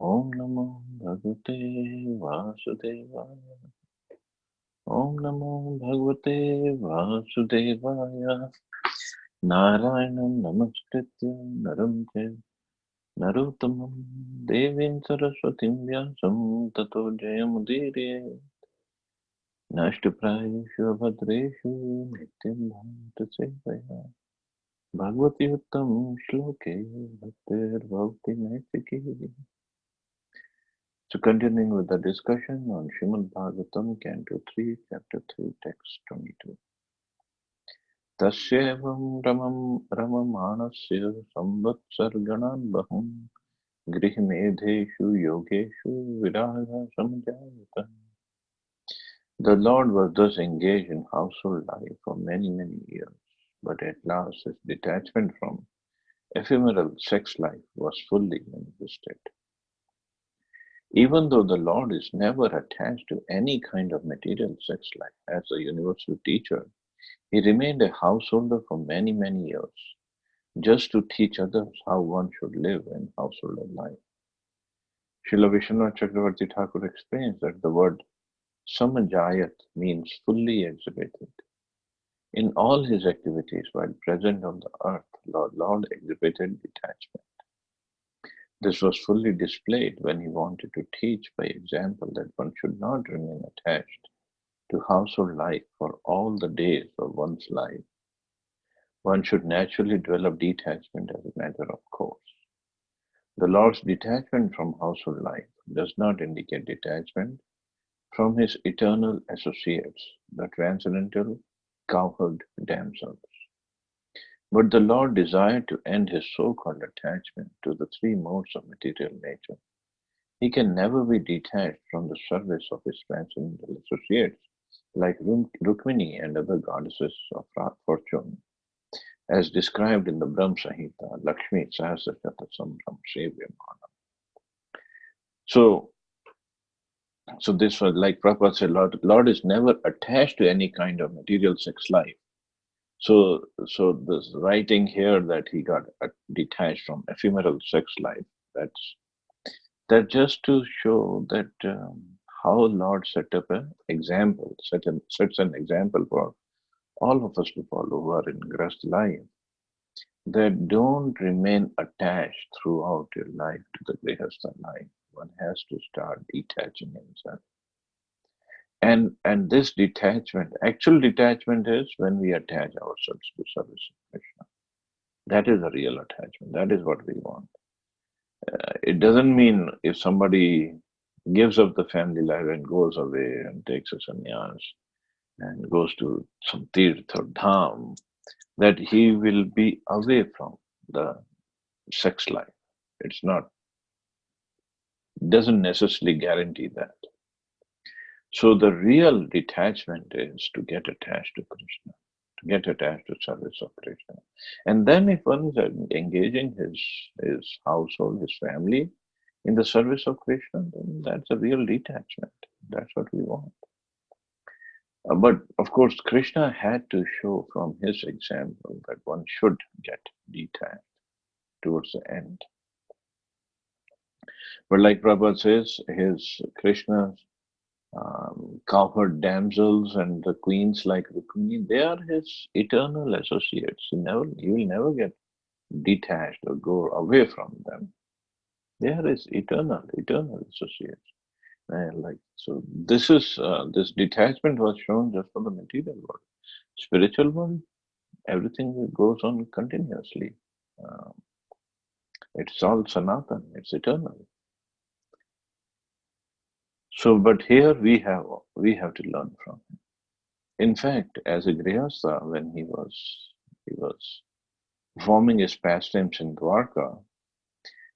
Om Namo Bhagavate Vasudevaya. Om Namo Bhagavate Vasudevaya. Narayanam Namaskritya Naram Chaiva Narottamam Devim Saraswatim Vyasam Tato Jayamudire Nashtaprayeshu Abhadreshu Nityam Bhanta Sevaya Bhagavati Uttam Shloke Bhaktir Bhakti Naitiki. So continuing with the discussion on Srimad Bhagavatam, Canto 3, Chapter 3, Text 22. Tasyevam ramamanasya samvatsarganan bahum grihimedheshu yogeshu viraga samjayata. The Lord was thus engaged in household life for many, many years, but at last his detachment from ephemeral sex life was fully manifested. Even though the Lord is never attached to any kind of material sex life as a universal teacher, he remained a householder for many, many years, just to teach others how one should live in householder life. Srila Vishwanath Chakravarti Thakur explains that the word samajayat means fully exhibited. In all his activities while present on the earth, Lord exhibited detachment. This was fully displayed when he wanted to teach by example that one should not remain attached to household life for all the days of one's life. One should naturally develop detachment as a matter of course. The Lord's detachment from household life does not indicate detachment from his eternal associates, the transcendental cowherd damsels. But the Lord desired to end his so-called attachment to the three modes of material nature. He can never be detached from the service of his transcendental associates like Rukmini and other goddesses of fortune, as described in the Brahm Samhita, Lakshmi Sahasrakata Samram Sevyamana. So, so this was like Prabhupada said, Lord is never attached to any kind of material sex life. So this writing here that he got detached from ephemeral sex life, that just to show that how Lord set up an example, sets an example for all of us to follow who are in Grast life, that don't remain attached throughout your life to the Grihastha life. One has to start detaching himself. And this detachment, actual detachment is when we attach ourselves to service of Krishna. That is a real attachment. That is what we want. It doesn't mean if somebody gives up the family life and goes away and takes a sannyas and goes to some tirth or dham, that he will be away from the sex life. It's not, doesn't necessarily guarantee that. So the real detachment is to get attached to Krishna, to get attached to service of Krishna. And then if one is engaging his household, his family in the service of Krishna, then that's a real detachment. That's what we want. But of course, Krishna had to show from his example that one should get detached towards the end. But like Prabhupada says, his Krishna's cowherd damsels and the queens like Rukmini, they are his eternal associates. He will never get detached or go away from them. They are his eternal associates. And like so, this detachment was shown just for the material world. Spiritual world, everything goes on continuously. Uh, it's all sanatan. It's eternal. So, but here we have to learn from him. In fact, as a grihastha, when he was performing his pastimes in Dwarka,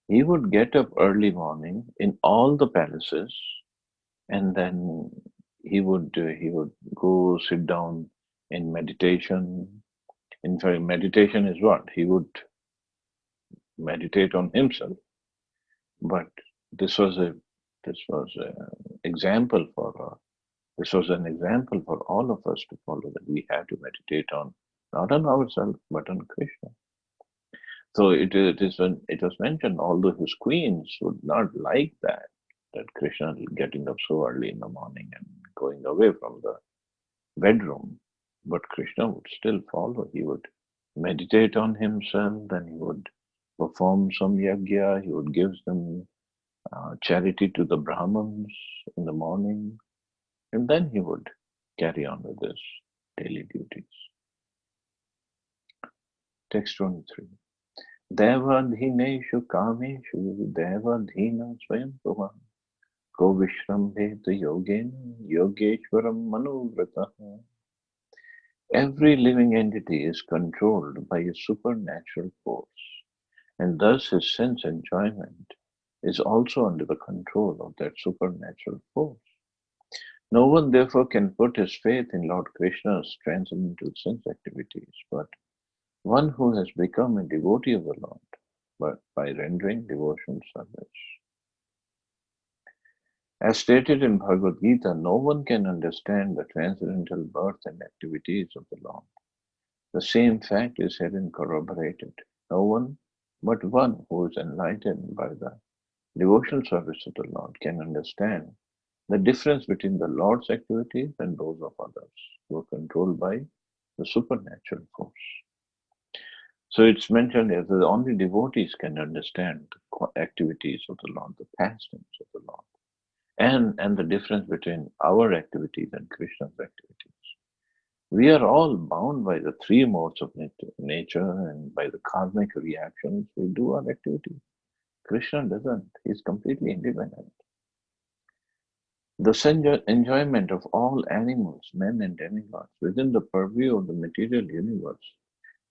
he would get up early morning in all the palaces, and then he would go sit down in meditation. In fact, meditation is what he would meditate on himself. But this was a this was an example for this was an example for all of us to follow, that we have to meditate on not on ourselves but on Krishna. So it is when it was mentioned, although his queens would not like that Krishna getting up so early in the morning and going away from the bedroom, but Krishna would still follow. He would meditate on himself, then he would perform some yajna, he would give them charity to the Brahmins in the morning, and then he would carry on with his daily duties. Text 23. Devadhineshu kameshu devadhina swayam bhuvan ko vishrambhet yogena yogeshwaram manuvrataha. Every living entity is controlled by a supernatural force, and thus his sense enjoyment is also under the control of that supernatural force. No one therefore can put his faith in Lord Krishna's transcendental sense activities, but one who has become a devotee of the Lord but by rendering devotional service. As stated in Bhagavad Gita, no one can understand the transcendental birth and activities of the Lord. The same fact is herein corroborated. No one but one who is enlightened by the devotional service of the Lord can understand the difference between the Lord's activities and those of others who are controlled by the supernatural force. So it's mentioned here that only devotees can understand the activities of the Lord, the pastimes of the Lord, and the difference between our activities and Krishna's activities. We are all bound by the three modes of nature and by the karmic reactions we do our activities. Krishna doesn't. He's completely independent. The enjoyment of all animals, men and demigods within the purview of the material universe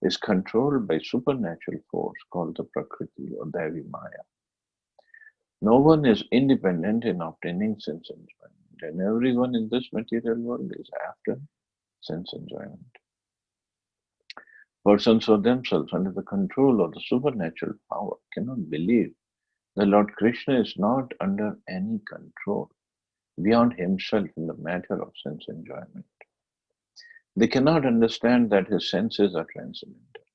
is controlled by supernatural force called the Prakriti or Devi Maya. No one is independent in obtaining sense enjoyment, and everyone in this material world is after sense enjoyment. Persons who themselves under the control of the supernatural power cannot believe that Lord Krishna is not under any control beyond himself in the matter of sense enjoyment. They cannot understand that his senses are transcendental.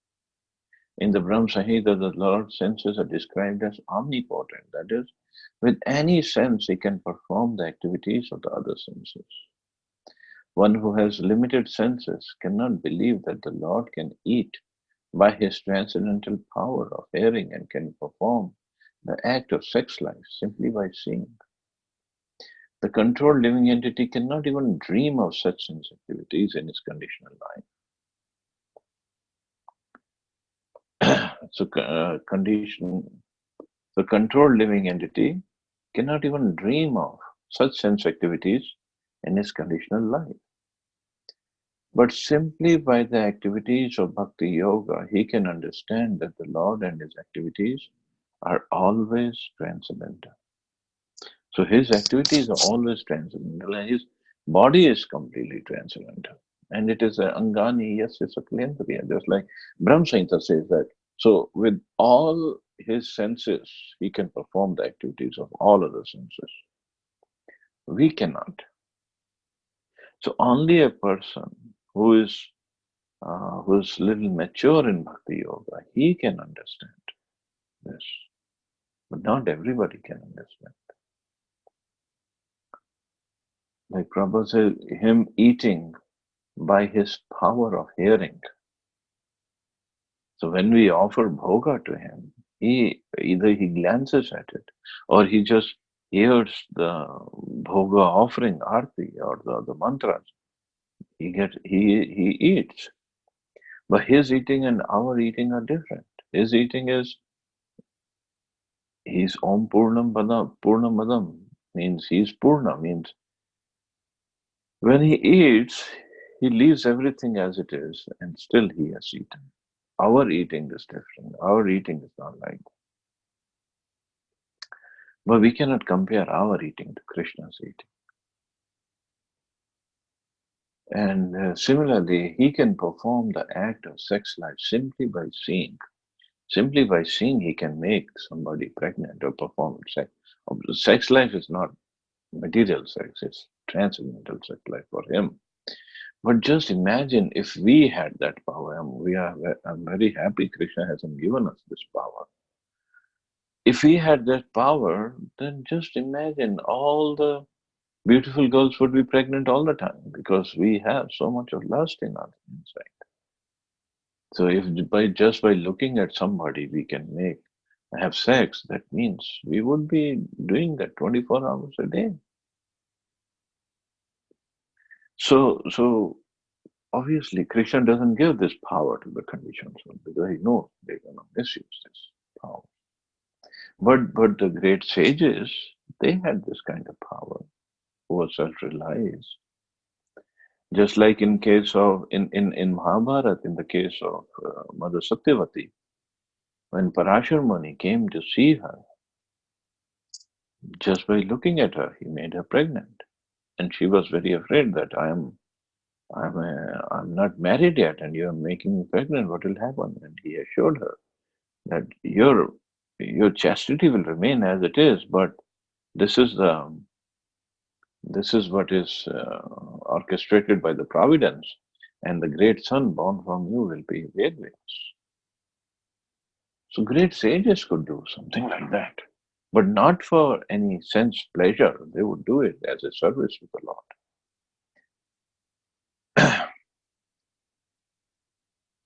In the Brahma Samhita, the Lord's senses are described as omnipotent. That is, with any sense, he can perform the activities of the other senses. One who has limited senses cannot believe that the Lord can eat by his transcendental power of hearing and can perform the act of sex life simply by seeing. The controlled living entity cannot even dream of such sense activities in its conditional life. The controlled living entity cannot even dream of such sense activities in his conditional life. But simply by the activities of Bhakti Yoga, he can understand that the Lord and his activities are always transcendental. So his activities are always transcendental and his body is completely transcendental. And it is a Angani, yes, it's a Kalyantriya, just like Brahma Samhita says that. So with all his senses, he can perform the activities of all other senses. We cannot. So only a person who's little mature in Bhakti Yoga, he can understand this. But not everybody can understand. Like Prabhupada said, him eating by his power of hearing. So when we offer bhoga to him, he either he glances at it or he just hears the bhoga offering arti or the mantras. He eats. But his eating and our eating are different. His eating is he's Om Purnam Purnamadam means he's Purna means when he eats, he leaves everything as it is and still he has eaten. Our eating is different. Our eating is not like that. But we cannot compare our eating to Krishna's eating. And similarly, he can perform the act of sex life simply by seeing. Simply by seeing, he can make somebody pregnant or perform sex. Sex life is not material sex, it's transcendental sex life for him. But just imagine if we had that power. I'm very happy Krishna hasn't given us this power. If we had that power, then just imagine all the beautiful girls would be pregnant all the time because we have so much of lust in our inside. So if by looking at somebody we can have sex, that means we would be doing that 24 hours a day. So obviously Krishna doesn't give this power to the conditioned soul because he knows they're gonna misuse this power. But the great sages, they had this kind of power who were self-realized. Just like in Mahabharata, in the case of Mother Satyavati, when Parashar Muni came to see her, just by looking at her, he made her pregnant, and she was very afraid that I'm not married yet, and you're making me pregnant. What will happen? And he assured her that your chastity will remain as it is, but this is the this is what is orchestrated by the providence, and the great son born from you will be Vedvas. So great sages could do something like that, but not for any sense pleasure. They would do it as a service to the Lord.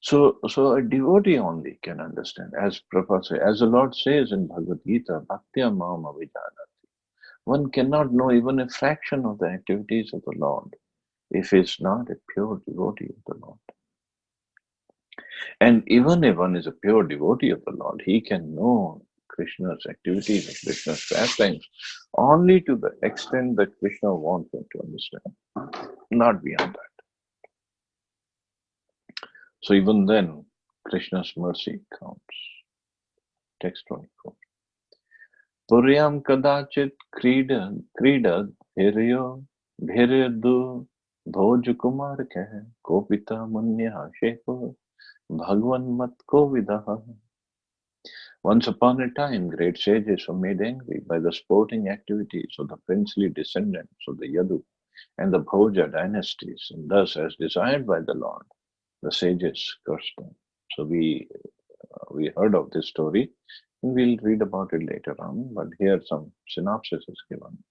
So a devotee only can understand, as Prabhupada says, as the Lord says in Bhagavad Gita, Bhaktya Mam Avijanati. One cannot know even a fraction of the activities of the Lord if he is not a pure devotee of the Lord. And even if one is a pure devotee of the Lord, he can know Krishna's activities and Krishna's pastimes only to the extent that Krishna wants him to understand, not beyond that. So even then, Krishna's mercy counts. Text 24. Puryam kadachit kridad hiryo bhirdu bhoj kumar keh kopita manya shekho bhagwan mat kovidaha. Once upon a time, great sages were made angry by the sporting activities of the princely descendants of the Yadu and the Bhoja dynasties, and thus, as desired by the Lord, the sages cursed them. So we heard of this story, and we'll read about it later on, but here some synopsis is given.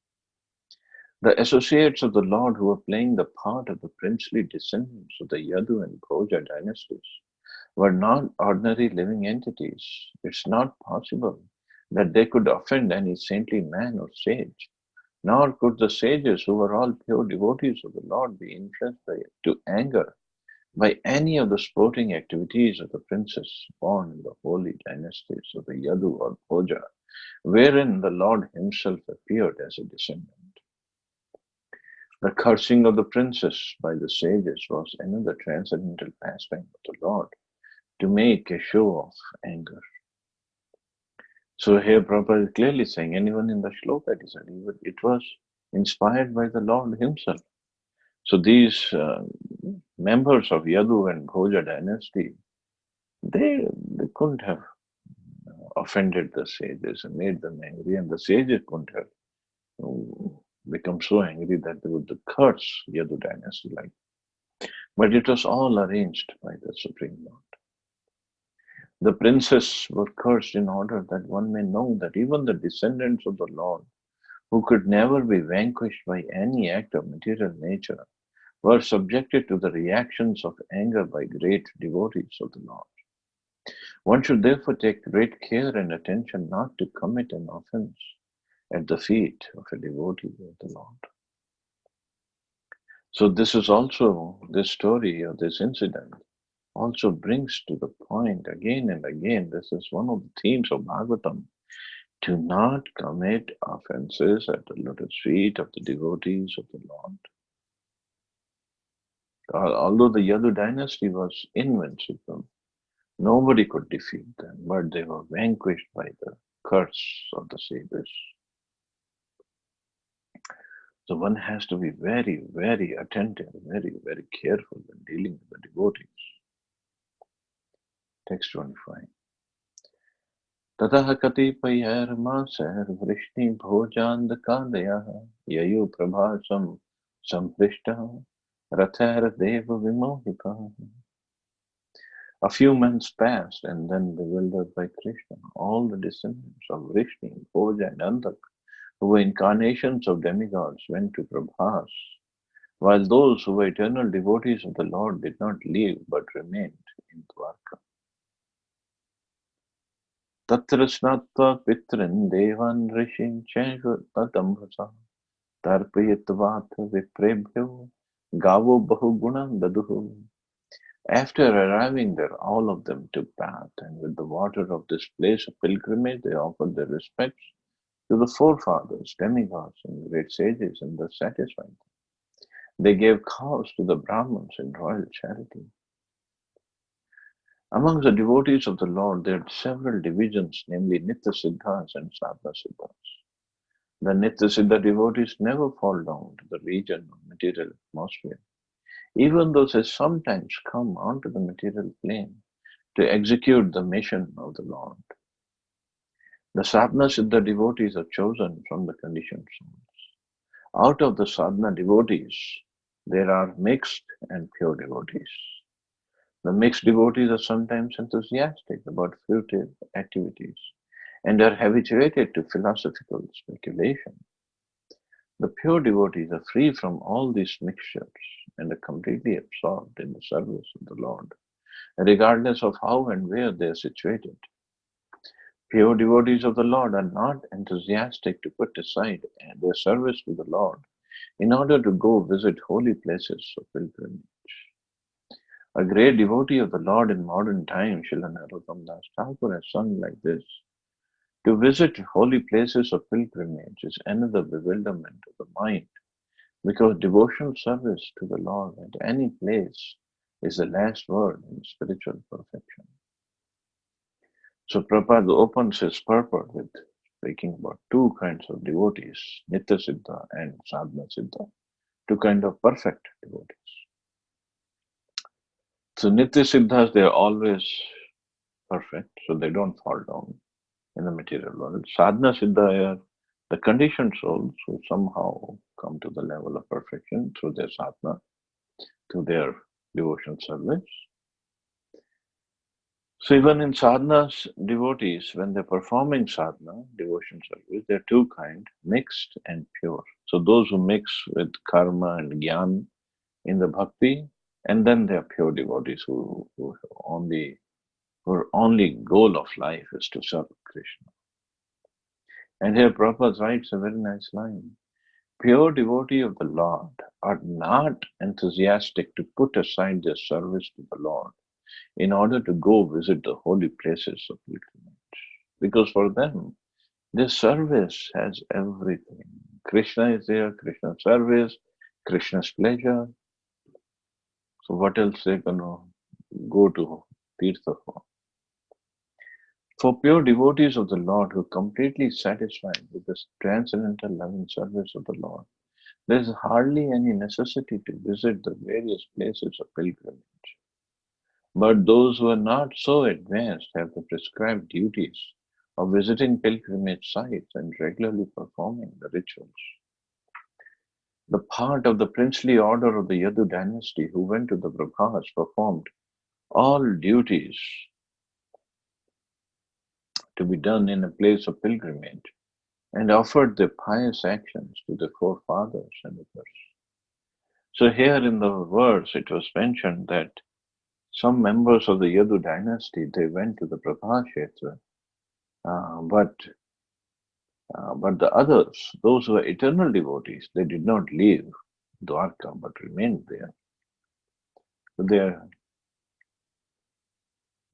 The associates of the Lord who were playing the part of the princely descendants of the Yadu and Bhoja dynasties were not ordinary living entities. It's not possible that they could offend any saintly man or sage, nor could the sages who were all pure devotees of the Lord be influenced to anger by any of the sporting activities of the princes born in the holy dynasties of the Yadu or Bhoja, wherein the Lord himself appeared as a descendant. The cursing of the princes by the sages was another transcendental pastime of the Lord to make a show of anger. So here Prabhupada is clearly saying, anyone in the shloka, it was inspired by the Lord himself. So these members of Yadu and Bhoja dynasty, they couldn't have offended the sages and made them angry, and the sages couldn't have become so angry that they would curse Yadu dynasty like. But it was all arranged by the Supreme Lord. The princes were cursed in order that one may know that even the descendants of the Lord, who could never be vanquished by any act of material nature, were subjected to the reactions of anger by great devotees of the Lord. One should therefore take great care and attention not to commit an offense at the feet of a devotee of the Lord. So this story or this incident also brings to the point again and again, this is one of the themes of Bhagavatam, to not commit offenses at the lotus feet of the devotees of the Lord. Although the Yadu dynasty was invincible, nobody could defeat them, but they were vanquished by the curse of the sages. So one has to be very, very attentive, very, very careful when dealing with the devotees. Text 25. ततः कतिपयैर्मासैर्वृष्णिभोजान्दकादयः ययुप्रभासं सम्पृष्टः Rathara Deva Vimohita. A few months passed, and then, bewildered by Krishna, all the descendants of Vrishni, Bhoja, and Antak, who were incarnations of demigods, went to Prabhas, while those who were eternal devotees of the Lord did not leave but remained in Dwarka. Tatra snatva pitrin devan rishin chaiva tadambhasa tarpayatvat viprebhyo gavo bahuguna daduhu. After arriving there, all of them took bath, and with the water of this place of pilgrimage they offered their respects to the forefathers, demigods, and great sages, and thus satisfied them. They gave cows to the Brahmins in royal charity. Amongst the devotees of the Lord there are several divisions, namely Nitya Siddhas and Sadhana Siddhas. The Nitya Siddha devotees never fall down to the region of material atmosphere, even though they sometimes come onto the material plane to execute the mission of the Lord. The Sadhana Siddha devotees are chosen from the conditioned souls. Out of the sadhana devotees, there are mixed and pure devotees. The mixed devotees are sometimes enthusiastic about fruitive activities and are habituated to philosophical speculation. The pure devotees are free from all these mixtures and are completely absorbed in the service of the Lord, regardless of how and where they are situated. Pure devotees of the Lord are not enthusiastic to put aside their service to the Lord in order to go visit holy places of pilgrimage. A great devotee of the Lord in modern times, Srila Narottam Das Thakur, has sung like this: to visit holy places of pilgrimage is another bewilderment of the mind, because devotional service to the Lord at any place is the last word in spiritual perfection. So Prabhupada opens his purport with speaking about two kinds of devotees, Nitya Siddha and Sadhana Siddha, two kinds of perfect devotees. So Nitya Siddhas, they are always perfect, so they don't fall down in the material world. Sadhana Siddha are the conditioned souls who somehow come to the level of perfection through their sadhana, through their devotional service. So even in sadhanas, devotees, when they're performing sadhana, devotion service, there are two kinds, mixed and pure. So those who mix with karma and jnana in the bhakti, and then there are pure devotees whose only goal of life is to serve Krishna. And here Prabhupada writes a very nice line. Pure devotee of the Lord are not enthusiastic to put aside their service to the Lord in order to go visit the holy places of pilgrimage. Because for them, this service has everything. Krishna is there, Krishna's service, Krishna's pleasure. So what else they're gonna go to Tirtha for? For pure devotees of the Lord who are completely satisfied with this transcendental loving service of the Lord, there is hardly any necessity to visit the various places of pilgrimage. But those who are not so advanced have the prescribed duties of visiting pilgrimage sites and regularly performing the rituals. The part of the princely order of the Yadu dynasty who went to the Prabhas performed all duties to be done in a place of pilgrimage and offered their pious actions to the forefathers and others. So here in the verse it was mentioned that some members of the Yadu dynasty, they went to the Prabhakshetra, but the others, those who were eternal devotees, they did not leave Dwarka but remained there. So there are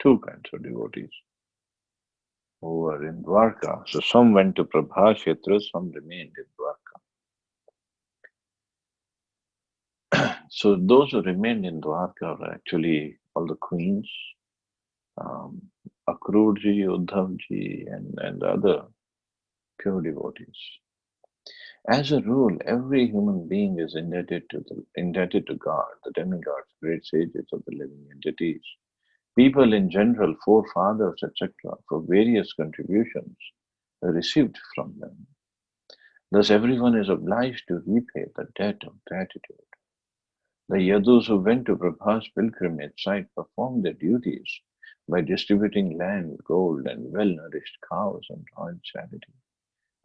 two kinds of devotees who were in Dwarka. So some went to Prabhakshetra, some remained in Dwarka. So those who remained in Dwarka were actually all the queens, Akrurji, Uddhavji, and other pure devotees. As a rule, every human being is indebted to God, the demigods, great sages of the living entities, people in general, forefathers, etc., for various contributions received from them. Thus, everyone is obliged to repay the debt of gratitude. The Yadus who went to Prabha's pilgrimage site performed their duties by distributing land, gold, and well nourished cows and royal charity,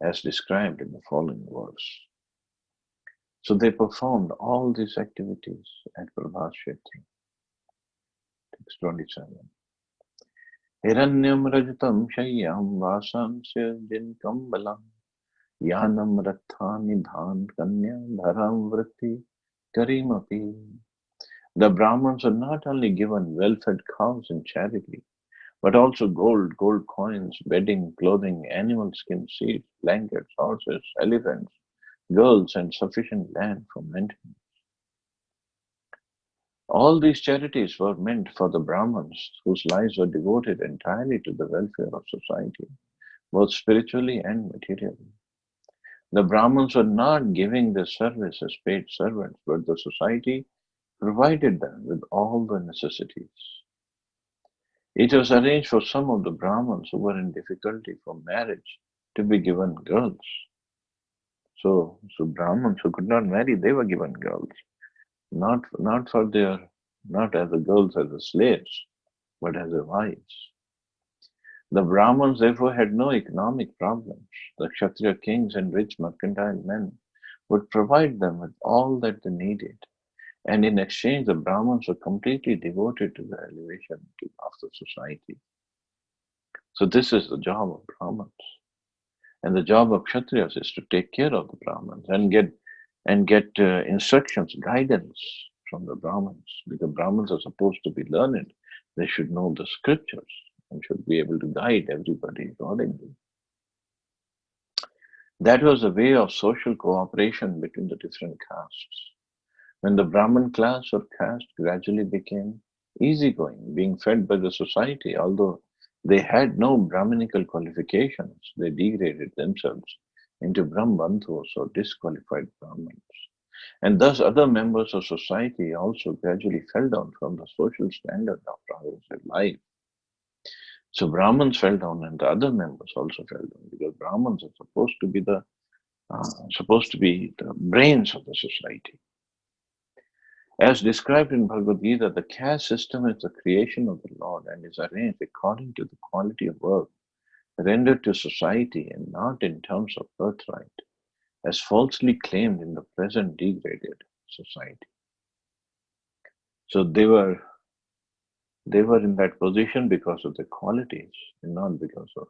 as described in the following verse. So they performed all these activities at Prabha's Kshetra. Text 27. Hiranyam rajatam shayyam vasansya jinkam balam yanam rathani dhan kanya dharam vritti karimapi. The Brahmins were not only given well-fed cows in charity, but also gold coins, bedding, clothing, animal skin, seeds, blankets, horses, elephants, girls, and sufficient land for maintenance. All these charities were meant for the Brahmins, whose lives were devoted entirely to the welfare of society, both spiritually and materially. The Brahmins were not giving their service as paid servants, but the society provided them with all the necessities. It was arranged for some of the Brahmins who were in difficulty for marriage to be given girls. So Brahmins who could not marry, they were given girls, not for their not as the girls as the slaves, but as the wives. The Brahmins therefore had no economic problems. The Kshatriya kings and rich mercantile men would provide them with all that they needed, and in exchange, the Brahmins were completely devoted to the elevation of the society. So this is the job of Brahmins. And the job of Kshatriyas is to take care of the Brahmins and get instructions, guidance from the Brahmins. Because Brahmins are supposed to be learned. They should know the scriptures and should be able to guide everybody accordingly. That was a way of social cooperation between the different castes. When the Brahmin class or caste gradually became easygoing, being fed by the society, although they had no Brahminical qualifications, they degraded themselves into Brahmandhus or disqualified Brahmins. And thus other members of society also gradually fell down from the social standard of progressive life. So Brahmins fell down and the other members also fell down because Brahmins are supposed to be the brains of the society. As described in Bhagavad Gita, the caste system is the creation of the Lord and is arranged according to the quality of work rendered to society and not in terms of birthright, as falsely claimed in the present degraded society. So they were in that position because of their qualities and not because of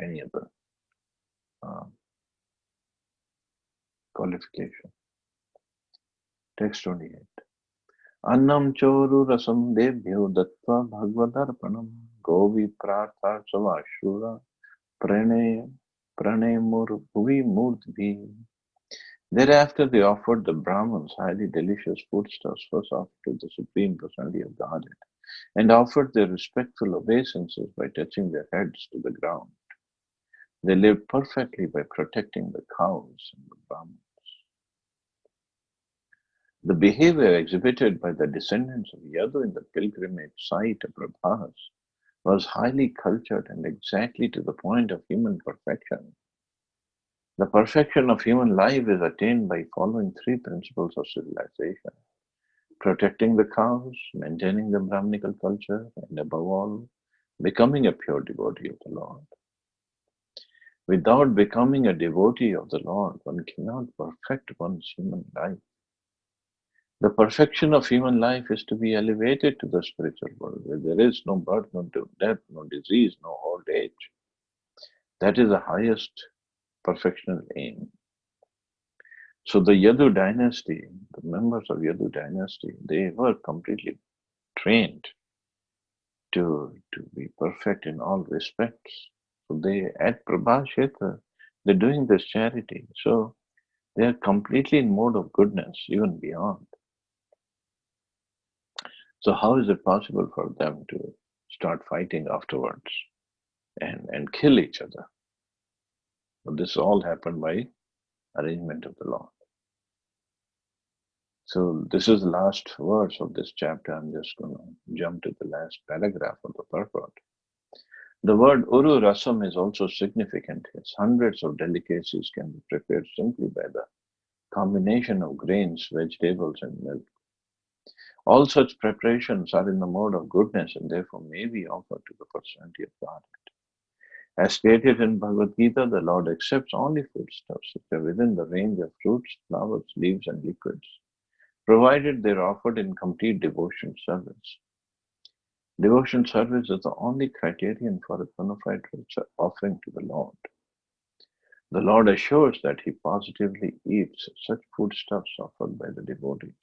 any other uh, qualification. Text 28. Annam choru rasam devyo dattva bhagavadarpanam govi prartha shura pranay pranay bhuvi murdhi. Thereafter they offered the Brahmins highly delicious foodstuffs first offered to the Supreme Personality of Godhead and offered their respectful obeisances by touching their heads to the ground. They lived perfectly by protecting the cows and the Brahmins. The behavior exhibited by the descendants of Yadu in the pilgrimage site of Prabhas was highly cultured and exactly to the point of human perfection. The perfection of human life is attained by following three principles of civilization: protecting the cows, maintaining the Brahminical culture, and above all, becoming a pure devotee of the Lord. Without becoming a devotee of the Lord, one cannot perfect one's human life. The perfection of human life is to be elevated to the spiritual world where there is no birth, no death, no disease, no old age. That is the highest perfectional aim. So the Yadu dynasty, the members of Yadu dynasty, they were completely trained to be perfect in all respects. So they at Prabhashetra, they're doing this charity. So they are completely in mode of goodness, even beyond. So how is it possible for them to start fighting afterwards and kill each other? So this all happened by arrangement of the Lord. So this is the last verse of this chapter. I'm just going to jump to the last paragraph of the purport. The word Uru Rasam is also significant, as hundreds of delicacies can be prepared simply by the combination of grains, vegetables, and milk. All such preparations are in the mode of goodness and therefore may be offered to the personality of God. As stated in Bhagavad Gita, the Lord accepts only foodstuffs which are within the range of fruits, flowers, leaves, and liquids, provided they are offered in complete devotion service. Devotion service is the only criterion for a bona fide offering to the Lord. The Lord assures that He positively eats such foodstuffs offered by the devotees.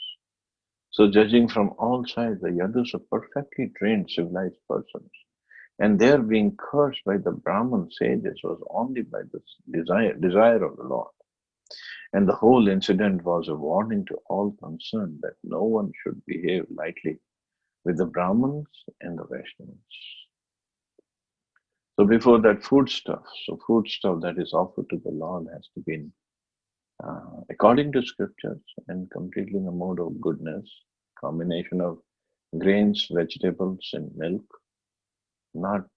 So, judging from all sides, the Yadus are perfectly trained civilized persons, and their being cursed by the Brahmin sages was only by the desire of the Lord. And the whole incident was a warning to all concerned that no one should behave lightly with the Brahmins and the Vaishnavas. So before that foodstuff that is offered to the Lord has to be according to scriptures and completely in a mode of goodness, combination of grains, vegetables, and milk, not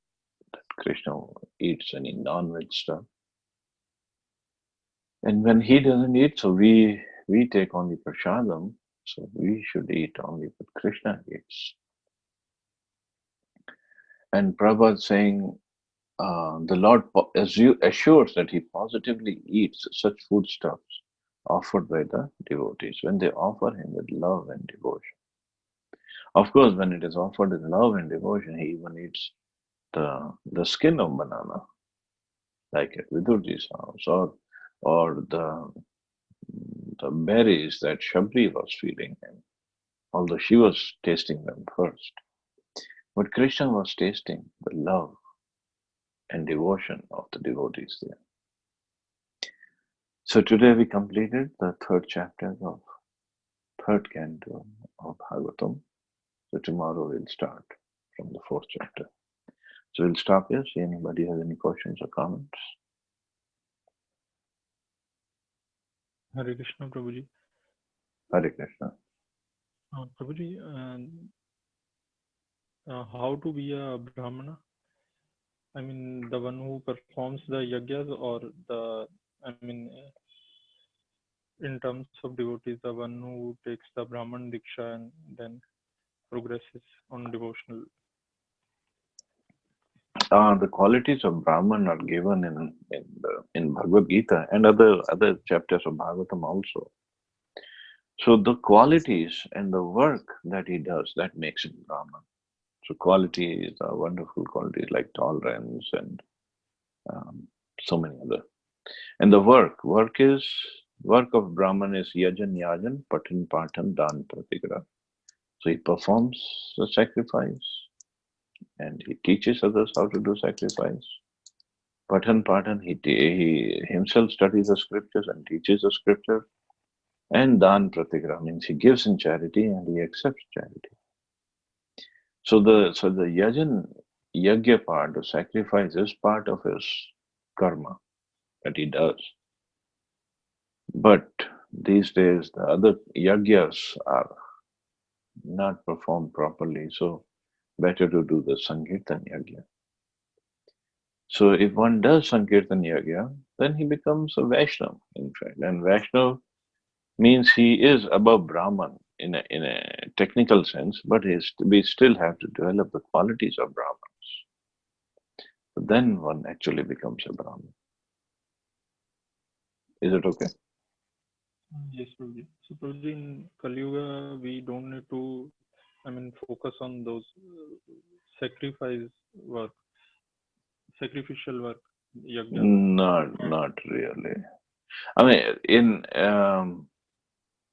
that Krishna eats any non-veg stuff. And when he doesn't eat, so we take only prasadam, so we should eat only what Krishna eats. And Prabhupada saying, the Lord assures that He positively eats such foodstuffs offered by the devotees when they offer Him with love and devotion. Of course, when it is offered with love and devotion, He even eats the skin of banana, like at Vidurji's house, or the berries that Shabri was feeding him, although she was tasting them first. But Krishna was tasting the love and devotion of the devotees there. So today we completed the third chapter of third canto of Bhagavatam. So tomorrow we'll start from the fourth chapter. So we'll stop here. See anybody has any questions or comments? Hare Krishna, Prabhuji. Hare Krishna. Prabhuji, how to be a Brahmana? I mean, the one who performs the yagyas, or in terms of devotees, the one who takes the Brahman Diksha and then progresses on devotional. The qualities of Brahman are given in Bhagavad Gita and other chapters of Bhagavatam also. So the qualities and the work that he does, that makes him Brahman. So qualities are wonderful qualities like tolerance and so many other. And the work of Brahman is yajan, patan, patan, dan, pratigra. So he performs the sacrifice and he teaches others how to do sacrifice. Patan, he himself studies the scriptures and teaches the scripture. And dan pratigra means he gives in charity and he accepts charity. So the yagya part, the sacrifice, is part of his karma that he does. But these days the other yagyas are not performed properly, so better to do the Sankirtan yagya. So if one does Sankirtan yagya, then he becomes a Vaishnava, in fact. And Vaishnava means he is above Brahman in a technical sense, but we still have to develop the qualities of Brahmans. So then one actually becomes a Brahman. Is it okay? Yes, Prabhuji. So, Prabhuji, in Kali Yuga, we don't need to, focus on those sacrificial work, yagya. Not really. I mean,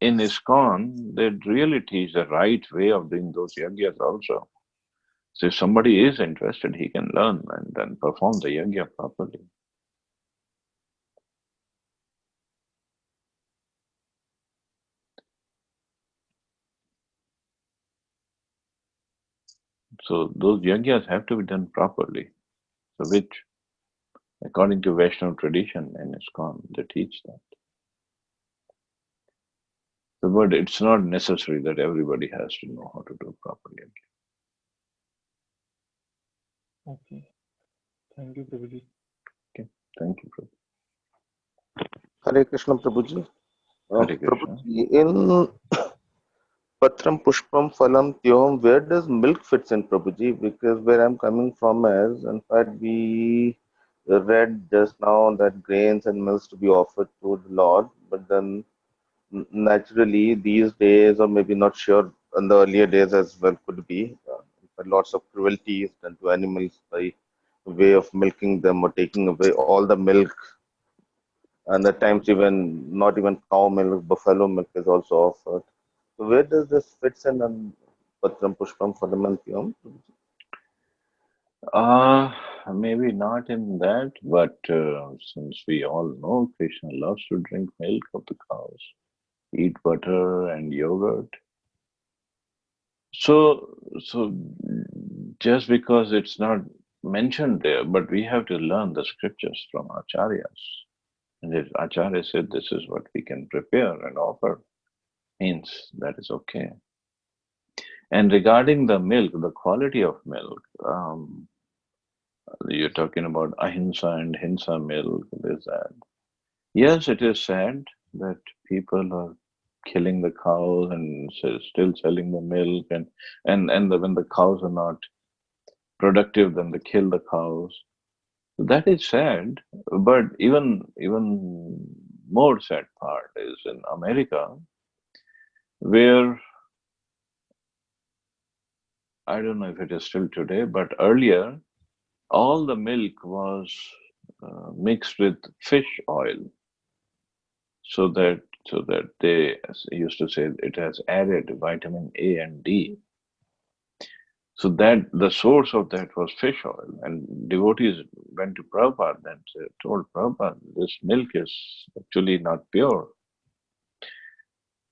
in ISKCON, they really teach the right way of doing those yagyas also. So if somebody is interested, he can learn and then perform the yagya properly. So those yagyas have to be done properly. So which, according to Vaishnava tradition in ISKCON, they teach that. So, but it's not necessary that everybody has to know how to do proper yagya. Okay. Thank you, Prabhuji. Okay. Thank you, Prabhu. Hare Krishna, Prabhuji. Hare Krishna. Prabhuji, in Patram Pushpam Phalam Tyom, where does milk fits in, Prabhuji? Because where I'm coming from is, in fact, we read just now that grains and milks to be offered to the Lord, but then naturally these days, or maybe not sure, in the earlier days as well could be, lots of cruelty is done to animals by way of milking them or taking away all the milk, and at times even not even cow milk, buffalo milk is also offered. So where does this fits in on Patram Pushpam Phalamantiyam? Uh, Maybe not in that, but since we all know Krishna loves to drink milk of the cows, eat butter and yogurt. So just because it's not mentioned there, but we have to learn the scriptures from acharyas. And if acharya said this is what we can prepare and offer, means that is okay. And regarding the milk, the quality of milk, you're talking about ahimsa and hinsa milk, this that. Yes, it is sad that people are killing the cows and still selling the milk, and when the cows are not productive, then they kill the cows. That is sad, but even more sad part is in America, where I don't know if it is still today, but earlier all the milk was mixed with fish oil, so that they used to say it has added vitamin A and D. So that the source of that was fish oil, and devotees went to Prabhupada and told Prabhupada, this milk is actually not pure.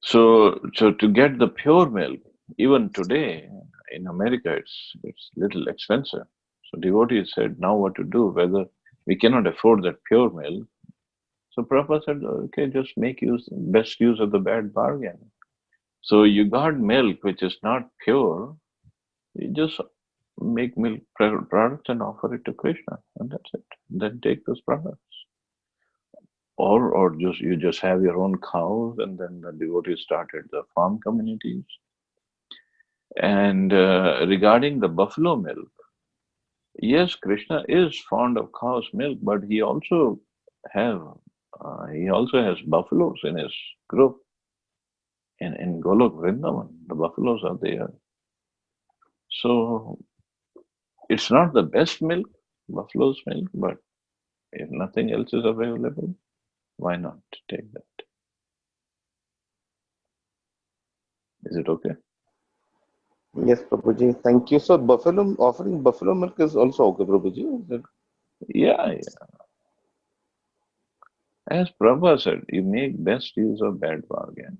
So to get the pure milk, even today in America, it's little expensive. So devotees said, now what to do? Whether we cannot afford that pure milk. So Prabhupada said, okay, just make best use of the bad bargain. So you got milk which is not pure, you just make milk products and offer it to Krishna, and that's it. Then take those products. Or just you just have your own cows, and then the devotees started the farm communities. And regarding the buffalo milk, yes, Krishna is fond of cow's milk, but have he also has buffaloes in his group in Golok Vrindavan. The buffaloes are there, so it's not the best milk, buffalo's milk, but if nothing else is available, why not take that? Is it okay? Yes, Prabhuji. Thank you. So buffalo offering buffalo milk is also okay, Prabhuji. Is it? Yeah, yeah. As Prabhupada said, you make best use of bad bargain.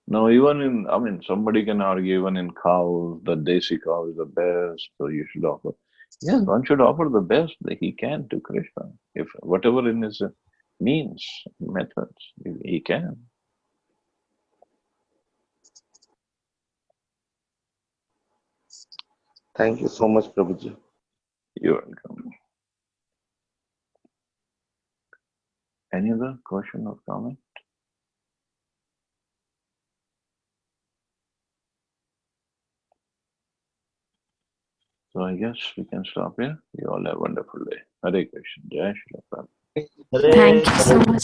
Now, I mean, somebody can argue even in cows, the desi cow is the best, so you should offer. Yes, one should offer the best that he can to Krishna. If whatever in his means, methods, he can. Thank you so much, Prabhuji. You're welcome. Any other question or comment? So I guess we can stop here. You all have a wonderful day. Hare Krishna. Jai Shri Prabhupada. Thank you so much.